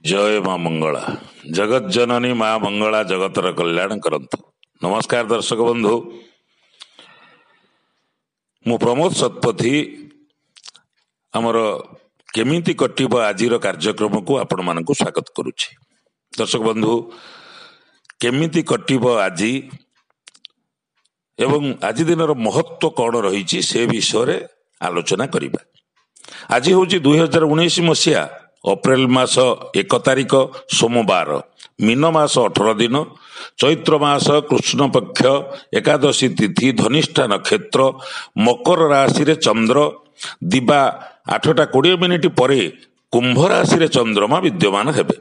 जय माँ मंगला। जगत जननी माँ मंगला जगतर कल्याण करंतु। नमस्कार दर्शक बंधु, मु प्रमोद शतपथी आमर केमिति कटिब आजिर कार्यक्रम को आपण मानकु स्वागत करुछि। दर्शक बंधु, केमिति कटिब आजि एवं आज दिनर महत्व कौन रही से विषय आलोचना करिबा। आज हूँ 2019 मसीहा अप्रैल मास 1 तारिख सोमवार, मीन मास 18 दिन, चैत्र मास कृष्ण पक्ष एकादशी तिथि, धनिष्ठा नक्षत्र, मकर राशि रे चंद्र दिबा 8:20 परे कुंभ राशि रे चंद्रमा विद्यमान हेबे।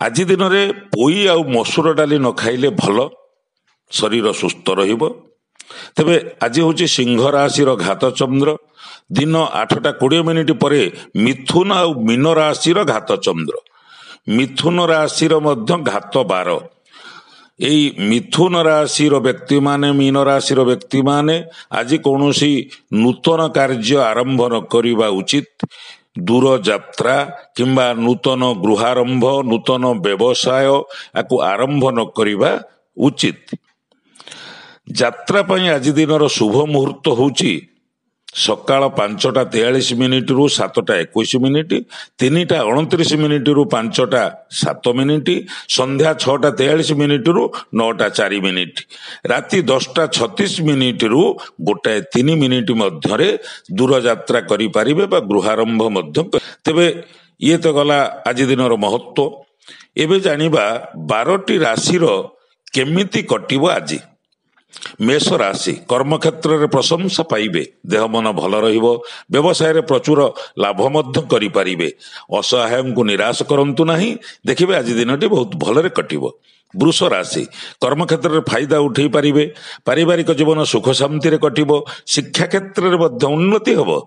आज दिन में पोई आ मसूर डाली न खाइले भल, शरीर सुस्थ रहिबो। तेबे आज हूँ सिंह राशि घात चंद्र, दिन 8:20 परे मिथुन आ मीन राशि घात चंद्र, मिथुन राशि घात 12। एई मिथुन राशि व्यक्ति माने, मीन राशि व्यक्ति माने आज कौनसी नूतन कार्य आरंभ न करिबा उचित। दूर यात्रा किंबा नूतन गृहारंभ, नूतन व्यवसाय आकु आरंभ न करिबा उचित। यात्रा पई आज दिनर शुभ मुहूर्त होउची सकाळ 5:43 रु 7:21, 3:29 रु 5:07, संध्या 6:43 रु 9:04, राति 10:36 रु 1:03 मध्यरे दूर यात्रा करि पारिबे बा गृहारंभ मध्य। तेबे ये तो गला आज दिनर महत्व। एबे जानिबा 12टी राशिर केमिति कटिबो आजि। मेष राशि कर्म क्षेत्र में प्रशंसा पाइबे, देह मन भल रहिबो, व्यवसाय रे प्रचुर लाभ मध्य करि पारिबे। असहाय को निराश करंतु नहीं, देखिबे आज दिनटी बहुत भलरे कटिबो। वृष राशि कर्म क्षेत्र में फायदा उठै पारिबे, पारिवारिक जीवन सुख शांति रे कटिबो, शिक्षा क्षेत्र में मध्य उन्नति हबो।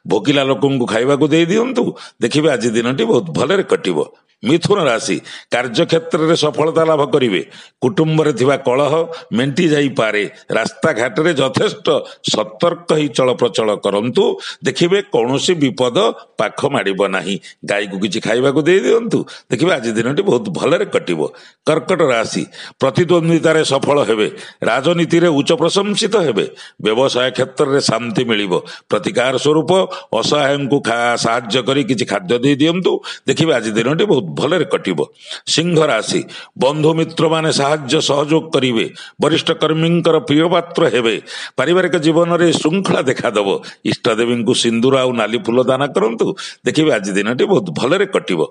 भोकिला लोकन को खाइबा को दे दियंतु, देखिबे आज दिनटी बहुत भलरे कटिबो। मिथुन राशि कार्य क्षेत्र में सफलता लाभ करिवे, कुटुंब रे थिबा कलह मेंटी जाई पारे, रास्ता घाट रे यथेष्ट सतर्क ही चल प्रचल करंतु, देखिबे कौनसी विपद पाख माडिबो नाही। गाय को किछि खाइबा को दे दियंतु, देखिबे आज दिनटी बहुत भलरे कटिबो। कर्कट राशि प्रतिद्वंद्विता रे सफल हेबे, राजनीति रे उच्च प्रशंसित हेबे, व्यवसाय क्षेत्र रे शांति मिलिबो। प्रतिकार स्वरूप असहाय को साहाय्य करी किछि खाद्य दे दियंतु, देखिबे आज दिनटी बहुत भलरे कटिबो। सिंह राशि बंधु मित्र माने साहाय्य सहयोग करिवे, वरिष्ठ कर्मींकर प्रिय पात्र हेबे, पारिवारिक जीवन रे श्रृंखला देखा दबो। इष्ट देवी को सिंदूर आ नाली फूल दान करंतु, देखिबे आज दिनटी बहुत भलरे कटिबो।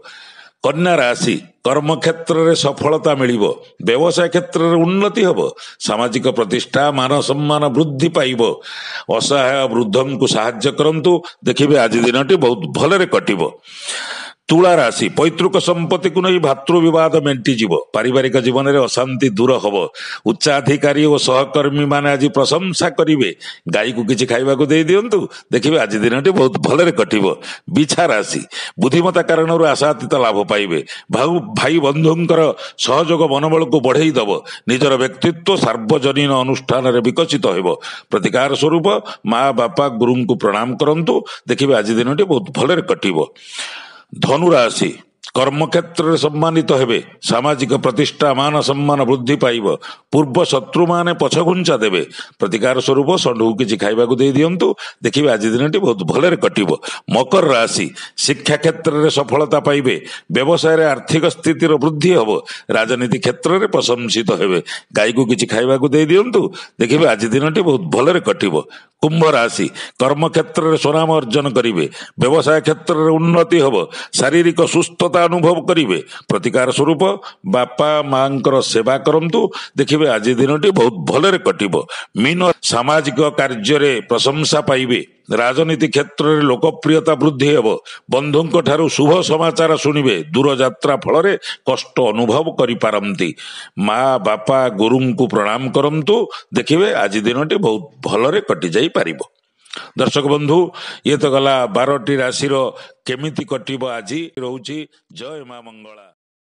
कन्या राशि कर्म क्षेत्र रे सफलता मिलिबो, व्यवसाय क्षेत्र रे उन्नति हबो, सामाजिक प्रतिष्ठा मान सम्मान वृद्धि पाइबो। असहाय वृद्धं को साहाय्य करंतु, देखिबे आज दिनटी बहुत भलरे कटिबो। तुला राशि पैतृक संपत्ति को नहीं भातृ विवाद मेंटी जीव, पारिवारिक जीवन में अशांति दूर हब। उच्चाधिकारी और सहकर्मी माने आज प्रशंसा करिवे, गाय को किछि खाइबा को दे दियंतु, देखिबे आज दिनटी बहुत भलरे कटिबो। बिछा राशि बुद्धिमता कारणरू आशातीत लाभ पाइबे, भाई बंधुंकर सहयोग मनोबल को बढ़ाई दब। निजर व्यक्तित्व सार्वजनीन अनुष्ठान रे विकसित हेबो। प्रतिकार स्वरूप माँ बापा गुरु को प्रणाम करंतु, देखिबे आज दिनटी बहुत भलरे कटिबो। धनु राशि कर्म क्षेत्र में सम्मानित हेबे, सामाजिक प्रतिष्ठा मान सम्मान वृद्धि पाइब। पूर्व शत्रु माने पछ घुंचा देबे, प्रतिकार स्वरूप षंढु किछि खाइबा को दे दियंतु, देखिबे आज दिनटी बहुत भलरे कटिबो। मकर राशि शिक्षा क्षेत्र में सफलता पाइबे, व्यवसाय रे आर्थिक स्थिति वृद्धि हबो, राजनीति क्षेत्र में प्रशंसित हेबे, गाय को किछि खाइबा को दे दियंतु, देखिबे आज दिनटी बहुत भलरे कटिबो। कुंभ राशि कर्म क्षेत्र में सुनाम अर्जन करिवे, व्यवसाय क्षेत्र में उन्नति हबो, शारीरिक सुस्थता अनुभव करिवे। प्रतिकार स्वरूप बापा मांकर सेवा करंतु, देखिबे आज दिनटी बहुत भलरे कटिबो। मीन सामाजिक कार्य रे प्रशंसा पाइबे, राजनीति क्षेत्र में लोकप्रियता वृद्धि हेबो, बंधुंक ठारू शुभ समाचार शुणिबे, दूर यात्रा फल रे कष्ट अनुभव करि पारंती। माँ बापा गुरु को प्रणाम करंतु, देखिबे आज दिनटी बहुत भलरे कटि जाई पारिबो। दर्शक बंधु, ये तो गला 12टी राशि केमिति कटिबो आजि। रहउची जय माँ मंगला।